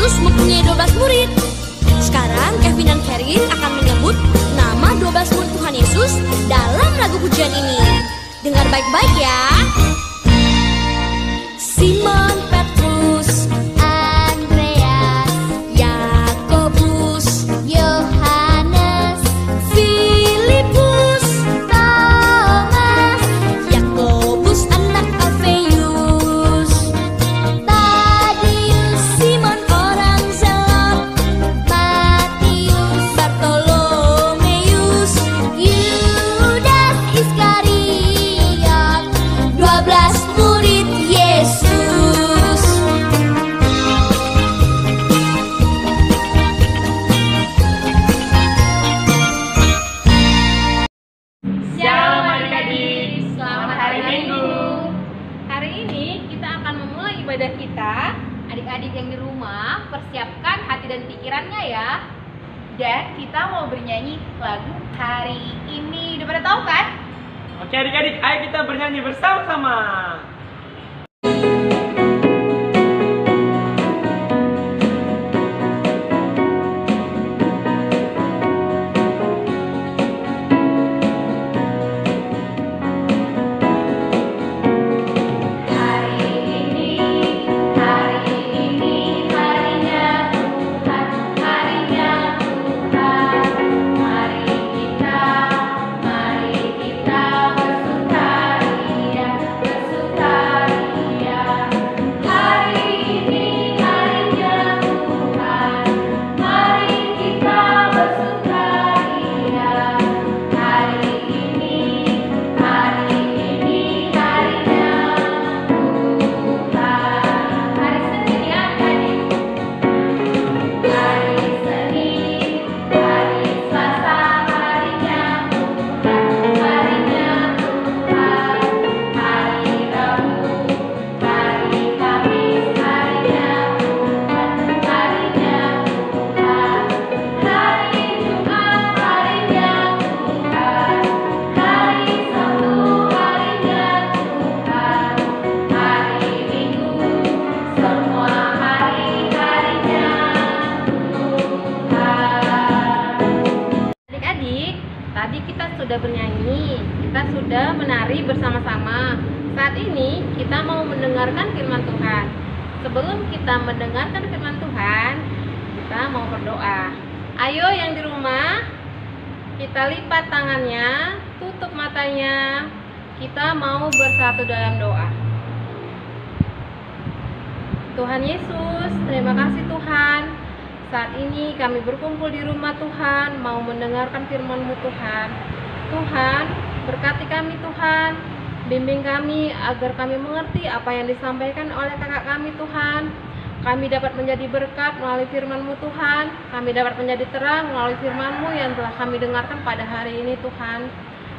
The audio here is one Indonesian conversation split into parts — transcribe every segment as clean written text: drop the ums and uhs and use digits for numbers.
Yesus mempunyai 12 murid. Sekarang Kevin dan Karin akan menyebut nama 12 murid Tuhan Yesus dalam lagu pujian ini. Dengar baik-baik ya. Simon Petrus, Andreas, Yakobus, Yohanes, Filipus, Thomas, Yakobus anak Alfeus, Tadius, Simon orang Zelot, Matius, Bartolomeus, Yudas Iskariot, 12 murid Yesus. Shalom adik-adik, selamat hari Minggu. Hari ini kita akan memulai ibadah kita. Adik-adik yang di rumah, persiapkan hati dan pikirannya ya. Dan kita mau bernyanyi lagu hari ini. Udah pada tahu kan? Oke adik-adik, ayo kita bernyanyi bersama-sama. Tadi kita sudah bernyanyi, kita sudah menari bersama-sama. Saat ini kita mau mendengarkan firman Tuhan. Sebelum kita mendengarkan firman Tuhan, kita mau berdoa. Ayo yang di rumah, kita lipat tangannya, tutup matanya. Kita mau bersatu dalam doa. Tuhan Yesus, terima kasih Tuhan. Saat ini kami berkumpul di rumah Tuhan, mau mendengarkan firman-Mu Tuhan. Tuhan, berkati kami Tuhan, bimbing kami agar kami mengerti apa yang disampaikan oleh kakak kami Tuhan. Kami dapat menjadi berkat melalui firman-Mu Tuhan. Kami dapat menjadi terang melalui firman-Mu yang telah kami dengarkan pada hari ini Tuhan.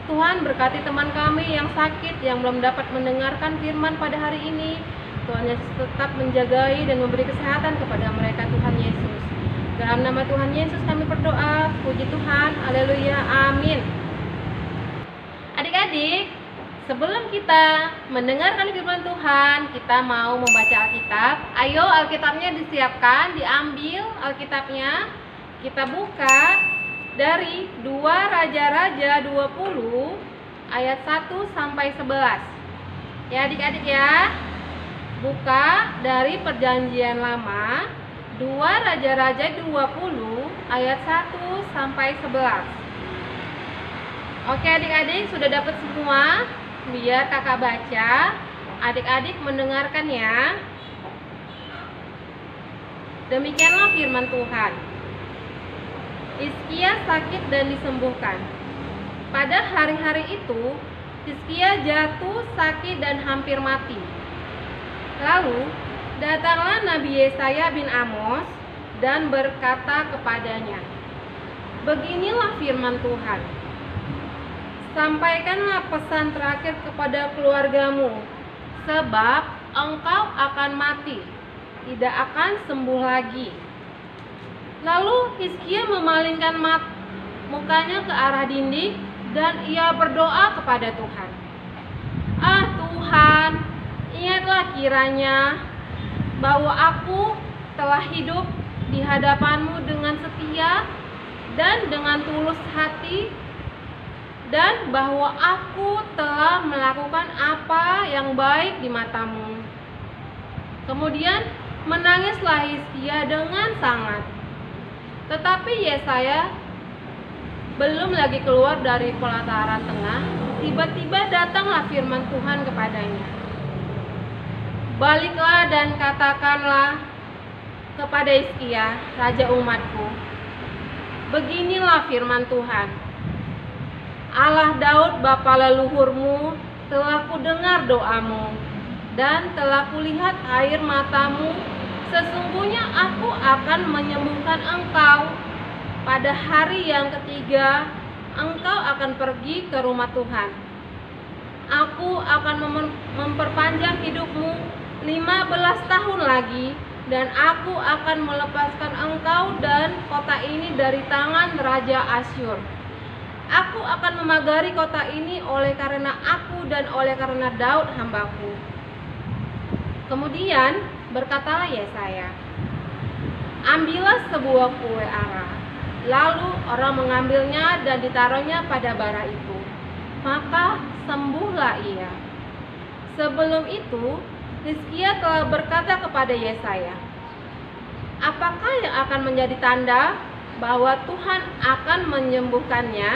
Tuhan, berkati teman kami yang sakit, yang belum dapat mendengarkan firman pada hari ini. Tuhan Yesus tetap menjagai dan memberi kesehatan kepada mereka Tuhan Yesus. Dalam nama Tuhan Yesus kami berdoa, puji Tuhan, haleluya, amin. Adik-adik, sebelum kita mendengarkan firman Tuhan, kita mau membaca Alkitab. Ayo Alkitabnya disiapkan, diambil Alkitabnya. Kita buka dari 2 Raja-Raja 20 ayat 1 sampai 11. Ya adik-adik ya. Buka dari Perjanjian Lama 2 Raja-Raja 20 ayat 1 sampai 11. Oke adik-adik, sudah dapat semua? Biar kakak baca, adik-adik mendengarkan ya. Demikianlah firman Tuhan. Hizkia sakit dan disembuhkan. Pada hari-hari itu, Hizkia jatuh sakit dan hampir mati. Lalu datanglah Nabi Yesaya bin Amos dan berkata kepadanya, beginilah firman Tuhan, sampaikanlah pesan terakhir kepada keluargamu, sebab engkau akan mati, tidak akan sembuh lagi. Lalu Hizkia memalingkan mukanya ke arah dinding dan ia berdoa kepada Tuhan. Ah Tuhan, ingatlah kiranya bahwa aku telah hidup di hadapan-Mu dengan setia dan dengan tulus hati, dan bahwa aku telah melakukan apa yang baik di mata-Mu. Kemudian menangislah Hizkia dengan sangat. Tetapi Yesaya belum lagi keluar dari pelataran tengah, tiba-tiba datanglah firman Tuhan kepadanya. Baliklah dan katakanlah kepada Hizkia, raja umatku, beginilah firman Tuhan. Allah Daud bapa leluhurmu telah kudengar doamu, dan telah kulihat air matamu. Sesungguhnya aku akan menyembuhkan engkau. Pada hari yang ketiga, engkau akan pergi ke rumah Tuhan. Aku akan memperpanjang hidupmu 15 tahun lagi, dan aku akan melepaskan engkau dan kota ini dari tangan Raja Asyur. Aku akan memagari kota ini oleh karena aku dan oleh karena Daud hambaku. Kemudian berkatalah Yesaya, ambillah sebuah kue ara. Lalu orang mengambilnya dan ditaruhnya pada bara itu. Maka sembuhlah ia. Sebelum itu, Hizkia telah berkata kepada Yesaya, apakah yang akan menjadi tanda bahwa Tuhan akan menyembuhkannya,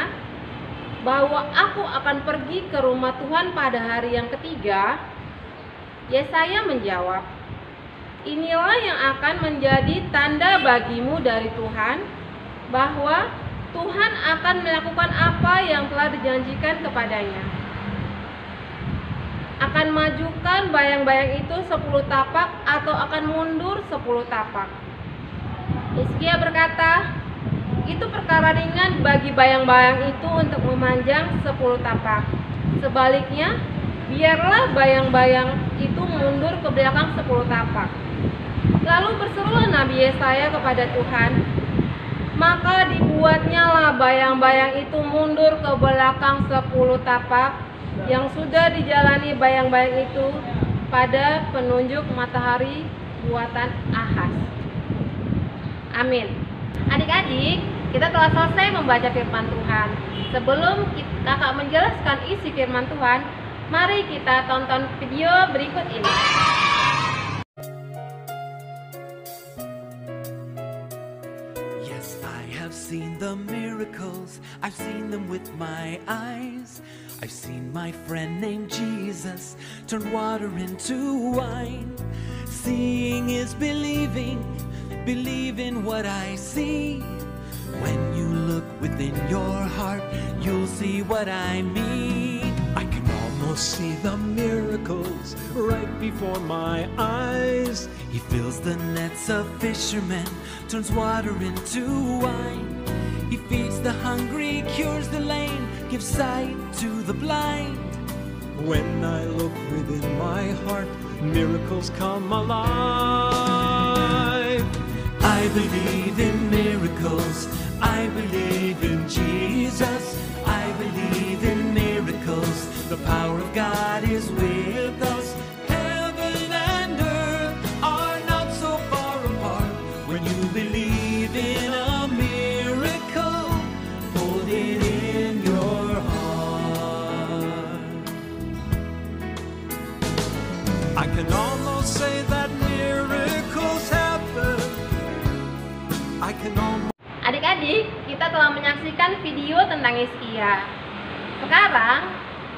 bahwa aku akan pergi ke rumah Tuhan pada hari yang ketiga? Yesaya menjawab, inilah yang akan menjadi tanda bagimu dari Tuhan, bahwa Tuhan akan melakukan apa yang telah dijanjikan kepadanya. Akan majukan bayang-bayang itu 10 tapak atau akan mundur 10 tapak. Hizkia berkata, itu perkara ringan bagi bayang-bayang itu untuk memanjang 10 tapak. Sebaliknya, biarlah bayang-bayang itu mundur ke belakang 10 tapak. Lalu berserulah Nabi Yesaya kepada Tuhan, maka dibuatnyalah bayang-bayang itu mundur ke belakang 10 tapak, yang sudah dijalani bayang-bayang itu pada penunjuk matahari buatan Ahaz. Amin. Adik-adik, kita telah selesai membaca firman Tuhan. Sebelum kakak menjelaskan isi firman Tuhan, mari kita tonton video berikut ini. Yes, I have seen the miracles. I've seen them with my eyes. I've seen my friend named Jesus turn water into wine. Seeing is believing, believe in what I see. When you look within your heart, you'll see what I mean. I can almost see the miracles right before my eyes. He fills the nets of fishermen, turns water into wine. He feeds the hungry, cures the lame, gives sight to the blind. When I look within my heart, miracles come alive. I believe in miracles. I believe in Jesus. I believe in miracles. The power of God is with us. Heaven and earth are not so far apart. When you believe in a miracle, hold it in your heart. I can almost say that miracles happen. I can almost. Adik-adik, kita telah menyaksikan video tentang Hizkia. Sekarang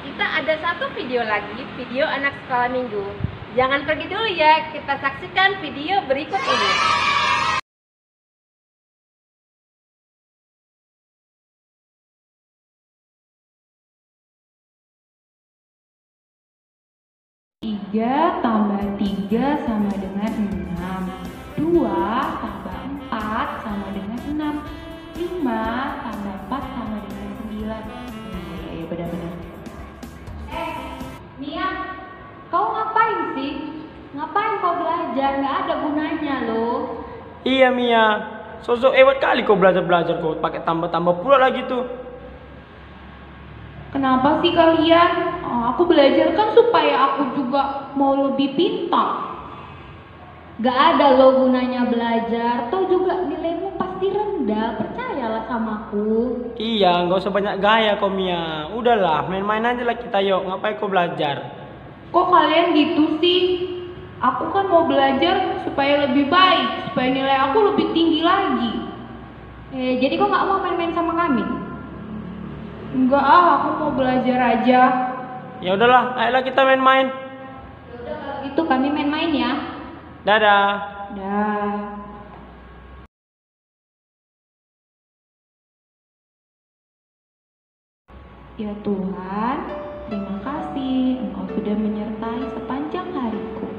kita ada satu video lagi, video anak sekolah minggu. Jangan pergi dulu ya, kita saksikan video berikut ini. Tiga tambah 3 sama dengan 6. 2 tambah 4 sama dengan 6. 5 tambah 4 sama dengan 9. Iya, benar-benar. Mia, kau ngapain sih? Ngapain kau belajar? Nggak ada gunanya loh. Iya Mia, sosok hebat kali kau belajar kau pakai tambah-tambah pula lagi tuh. Kenapa sih kalian? Aku belajar kan supaya aku juga mau lebih pintar. Gak ada lo gunanya belajar, toh juga nilaimu pasti rendah, percayalah sama aku. Iya, nggak usah banyak gaya kau Mia. Udahlah, main-main aja lah kita yuk. Ngapain kau belajar? Kok kalian gitu sih? Aku kan mau belajar supaya lebih baik, supaya nilai aku lebih tinggi lagi. Jadi kok gak mau main-main sama kami? Enggak aku mau belajar aja. Ya udahlah, ayolah kita main-main. Yaudah kalau gitu kami main-main ya. Dadah. Dah. Ya Tuhan, terima kasih Engkau sudah menyertai sepanjang hariku.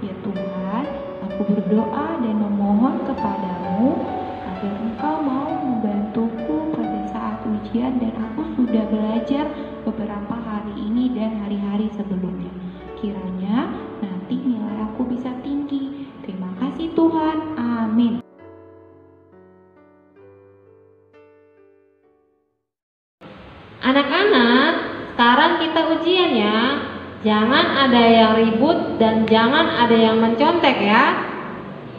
Ya Tuhan, aku berdoa dan memohon kepadamu agar Engkau mau membantuku pada saat ujian dan aku sudah belajar beberapa hari ini dan hari-hari sebelumnya. Kiranya nanti nilai aku bisa tinggi. Terima kasih Tuhan. Amin. Anak-anak, sekarang kita ujian ya. Jangan ada yang ribut dan jangan ada yang mencontek ya.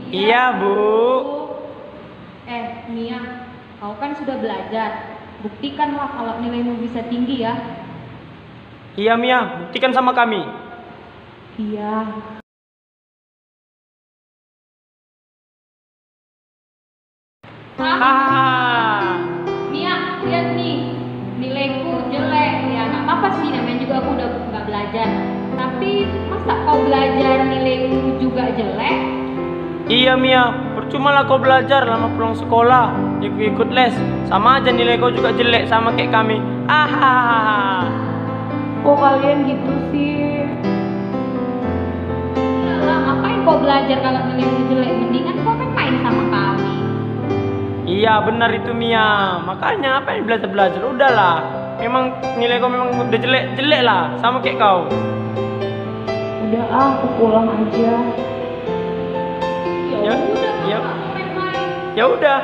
Iya, Bu. Mia, kau kan sudah belajar. Buktikanlah kalau nilaimu bisa tinggi ya. Iya, Mia. Buktikan sama kami. Iya. Mia, lihat nih, nilaiku jelek. Ya nggak apa-apa sih, namanya juga aku udah nggak belajar. Tapi masa kau belajar nilaimu juga jelek? Iya, Mia. Percuma lah kau belajar lama pulang sekolah. Ikut les. Sama aja nilai kau juga jelek sama kayak kami. Kok kalian gitu sih? Iyalah, ngapain kau belajar kalau nilaimu jelek? Mendingan kau kan main sama kami. Iya, benar itu Mia. Makanya apa yang belajar-belajar? Udahlah. Memang nilai kau memang udah jelek lah. Sama kayak kau. Udah aku pulang aja. Ya udah.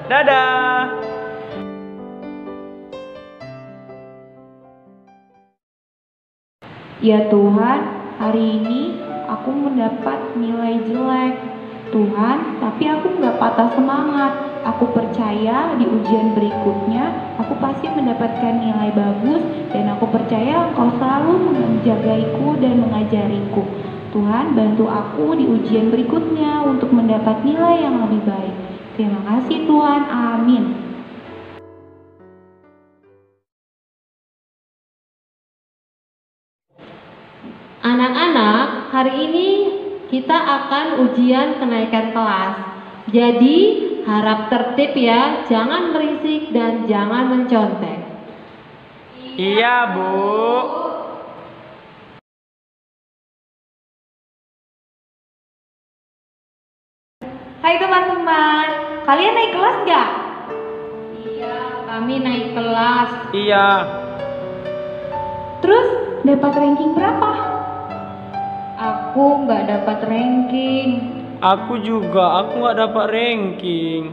Dadah. Ya Tuhan, hari ini aku mendapat nilai jelek. Tuhan, tapi aku nggak patah semangat. Aku percaya di ujian berikutnya aku pasti mendapatkan nilai bagus dan aku percaya Engkau selalu menjagaiku dan mengajariku. Tuhan, bantu aku di ujian berikutnya untuk mendapat nilai yang lebih baik. Terima kasih Tuhan, amin. Anak-anak, hari ini kita akan ujian kenaikan kelas. Jadi, harap tertib ya, jangan berisik dan jangan mencontek. Iya, Bu. Hai teman-teman, kalian naik kelas gak? Iya, kami naik kelas. Iya. Terus dapat ranking berapa? Aku nggak dapat ranking. Aku juga, aku nggak dapat ranking.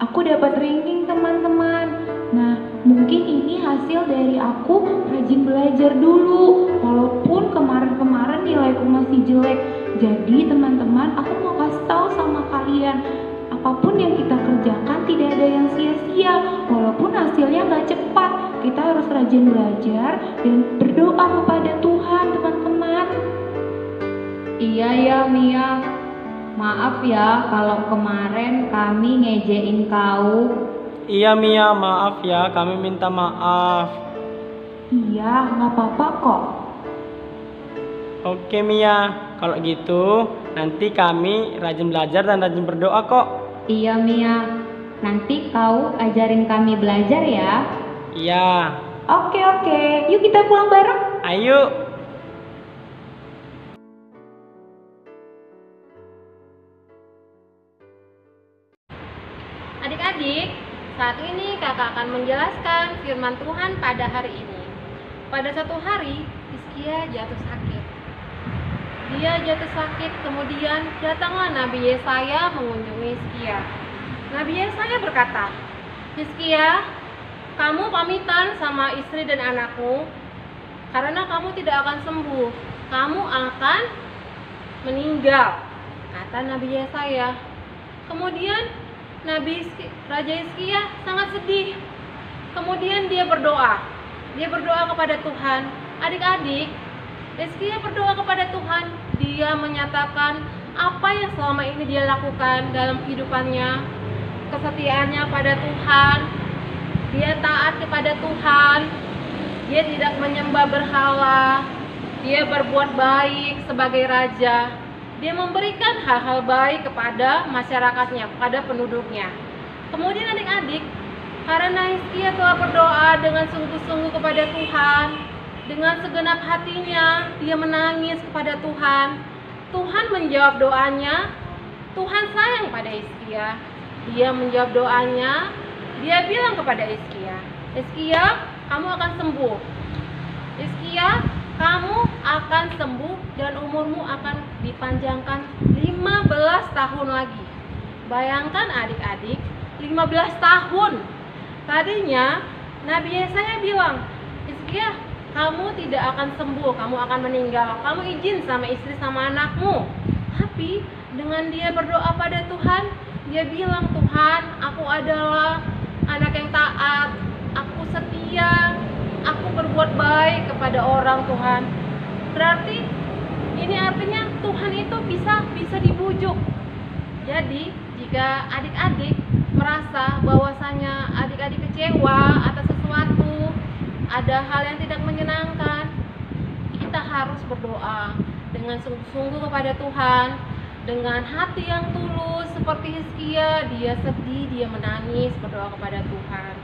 Aku dapat ranking teman-teman. Nah, mungkin ini hasil dari aku rajin belajar dulu. Walaupun kemarin-kemarin nilaiku masih jelek. Jadi teman-teman, aku mau kasih tahu sama kalian, apapun yang kita kerjakan tidak ada yang sia-sia. Walaupun hasilnya nggak cepat, kita harus rajin belajar dan berdoa kepada Tuhan, teman-teman. Iya ya Mia, maaf ya kalau kemarin kami ngejein kau. Iya Mia, maaf ya, kami minta maaf. Iya, nggak apa-apa kok. Oke Mia, kalau gitu nanti kami rajin belajar dan rajin berdoa kok. Iya Mia, nanti kau ajarin kami belajar ya. Iya. Oke, yuk kita pulang bareng. Ayo. Adik-adik, saat ini kakak akan menjelaskan firman Tuhan pada hari ini. Pada satu hari, Hizkia jatuh sakit. Dia jatuh sakit, kemudian datanglah Nabi Yesaya mengunjungi Hizkia. Nabi Yesaya berkata, "Hizkia, kamu pamitan sama istri dan anakmu, karena kamu tidak akan sembuh. Kamu akan meninggal." kata Nabi Yesaya. Kemudian Raja Hizkia sangat sedih. Kemudian dia berdoa kepada Tuhan. Adik-adik, Hizkia berdoa kepada Tuhan. Dia menyatakan apa yang selama ini dia lakukan dalam kehidupannya, kesetiaannya pada Tuhan. Dia taat kepada Tuhan. Dia tidak menyembah berhala. Dia berbuat baik sebagai raja. Dia memberikan hal-hal baik kepada masyarakatnya, kepada penduduknya. Kemudian adik-adik, karena Hizkia telah berdoa dengan sungguh-sungguh kepada Tuhan, dengan segenap hatinya dia menangis kepada Tuhan. Tuhan menjawab doanya. Tuhan sayang pada Hizkia. Dia menjawab doanya. Dia bilang kepada Hizkia, Hizkia, kamu akan sembuh. Hizkia, kamu akan sembuh dan umurmu akan dipanjangkan 15 tahun lagi. Bayangkan adik-adik, 15 tahun. Tadinya Nabi Yesaya bilang, Hizkia, kamu tidak akan sembuh, kamu akan meninggal. Kamu izin sama istri sama anakmu. Tapi dengan dia berdoa pada Tuhan, dia bilang, Tuhan, aku adalah anak yang taat, aku setia, aku berbuat baik kepada orang, Tuhan. Berarti ini artinya Tuhan itu bisa dibujuk. Jadi jika adik-adik merasa bahwasanya adik-adik kecewa atas sesuatu, ada hal yang tidak menyenangkan, kita harus berdoa dengan sungguh-sungguh kepada Tuhan, dengan hati yang tulus seperti Hizkia. Dia sedih, dia menangis, berdoa kepada Tuhan,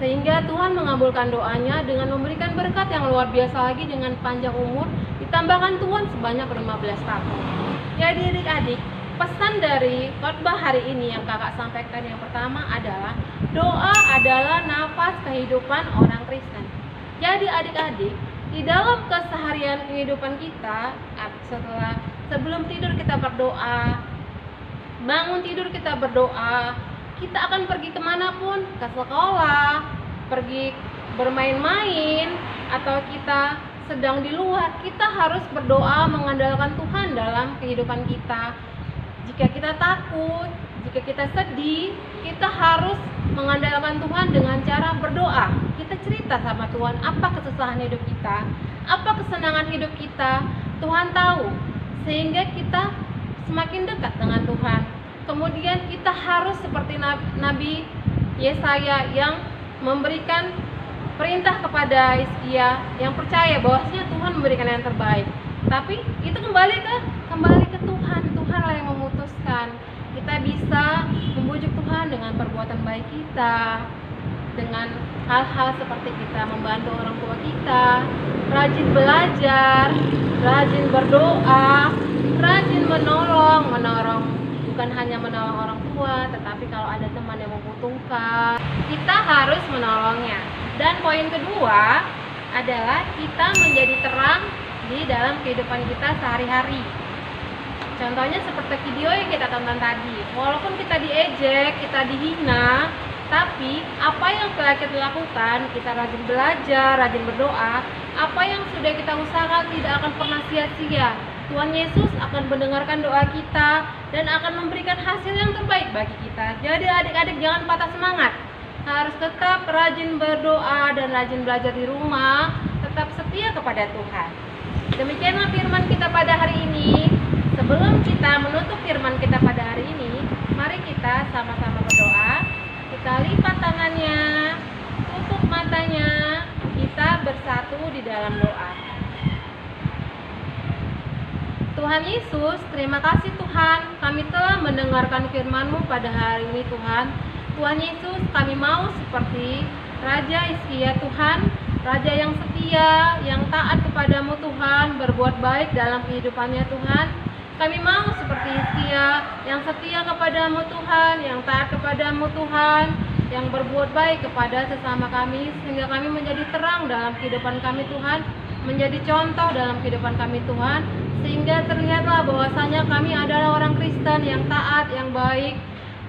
sehingga Tuhan mengabulkan doanya dengan memberikan berkat yang luar biasa lagi, dengan panjang umur, ditambahkan Tuhan sebanyak 15 tahun. Jadi adik-adik, pesan dari khotbah hari ini yang kakak sampaikan yang pertama adalah doa adalah nafas kehidupan orang Kristen. Jadi adik-adik, di dalam keseharian kehidupan kita, sebelum tidur kita berdoa, bangun tidur kita berdoa, kita akan pergi kemanapun, ke sekolah, pergi bermain-main, atau kita sedang di luar, kita harus berdoa mengandalkan Tuhan dalam kehidupan kita. Jika kita takut, jika kita sedih, kita harus mengandalkan Tuhan dengan cara berdoa. Kita cerita sama Tuhan apa kesusahan hidup kita, apa kesenangan hidup kita. Tuhan tahu, sehingga kita semakin dekat dengan Tuhan. Kemudian kita harus seperti Nabi Yesaya yang memberikan perintah kepada Hizkia, yang percaya bahwasanya Tuhan memberikan yang terbaik. Tapi itu kembali ke Tuhan. Tuhanlah yang memutuskan. Kita bisa membujuk Tuhan dengan perbuatan baik kita, dengan hal-hal seperti kita membantu orang tua kita, rajin belajar, rajin berdoa, rajin menolong, bukan hanya menolong orang tua, tetapi kalau ada teman yang membutuhkan, kita harus menolongnya. Dan poin kedua adalah kita menjadi terang di dalam kehidupan kita sehari-hari. Contohnya seperti video yang kita tonton tadi, walaupun kita diejek, kita dihina, tapi apa yang telah kita lakukan, kita rajin belajar, rajin berdoa, apa yang sudah kita usahakan tidak akan pernah sia-sia. Tuhan Yesus akan mendengarkan doa kita dan akan memberikan hasil yang terbaik bagi kita. Jadi adik-adik jangan patah semangat, harus tetap rajin berdoa dan rajin belajar di rumah, tetap setia kepada Tuhan. Demikianlah firman kita pada hari ini. Sebelum kita menutup firman kita pada hari ini, mari kita sama-sama berdoa. Kita lipat tangannya, tutup matanya, kita bersatu di dalam doa. Tuhan Yesus, terima kasih Tuhan, kami telah mendengarkan firman-Mu pada hari ini Tuhan. Tuhan Yesus, kami mau seperti Raja Hizkia Tuhan, Raja yang setia, yang taat kepadamu Tuhan, berbuat baik dalam kehidupannya Tuhan. Kami mau seperti Hizkia, yang setia kepadamu Tuhan, yang taat kepadamu Tuhan, yang berbuat baik kepada sesama kami, sehingga kami menjadi terang dalam kehidupan kami Tuhan, menjadi contoh dalam kehidupan kami Tuhan, sehingga terlihatlah bahwasanya kami adalah orang Kristen yang taat, yang baik,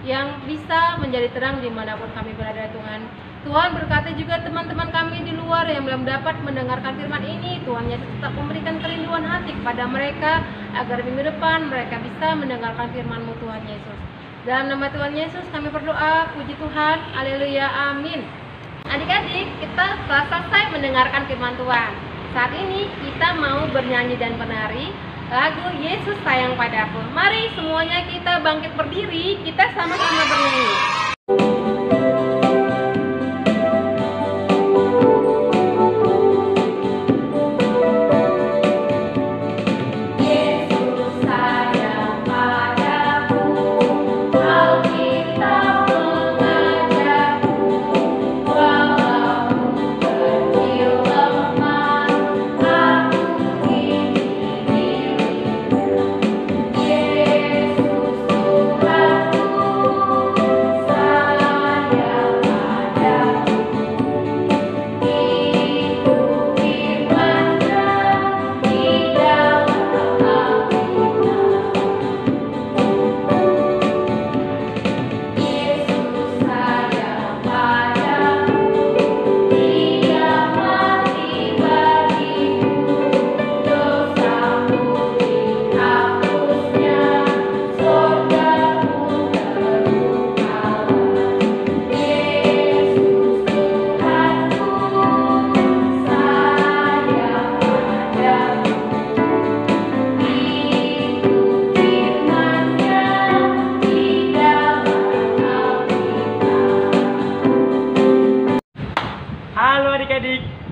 yang bisa menjadi terang dimanapun kami berada Tuhan. Tuhan berkati juga teman-teman kami di luar yang belum dapat mendengarkan firman ini. Tuhan Yesus tetap memberikan kerinduan hati kepada mereka agar minggu depan mereka bisa mendengarkan firman-Mu Tuhan Yesus. Dalam nama Tuhan Yesus kami berdoa, puji Tuhan, haleluya, amin. Adik-adik, kita telah selesai mendengarkan firman Tuhan. Saat ini kita mau bernyanyi dan menari lagu Yesus Sayang Padaku. Mari semuanya kita bangkit berdiri, kita sama-sama bernyanyi.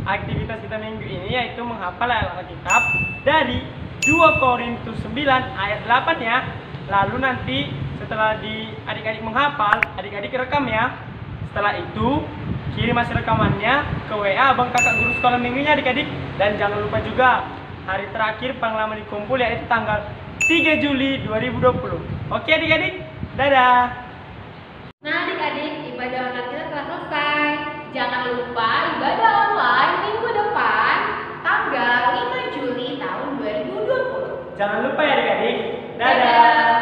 Aktivitas kita minggu ini yaitu menghafal ayat Alkitab dari 2 Korintus 9 ayat 8 ya. Lalu nanti setelah adik-adik menghafal, adik-adik rekam ya. Setelah itu kirim hasil rekamannya ke WA abang kakak guru sekolah minggunya adik-adik. Dan jangan lupa juga hari terakhir pengalaman dikumpul yaitu tanggal 3 Juli 2020. Oke adik-adik, dadah. Nah adik-adik, ibadah online kita telah selesai. Jangan lupa ibadah online minggu depan tanggal 5 Juli tahun 2020. Jangan lupa ya adik-adik. Dadah.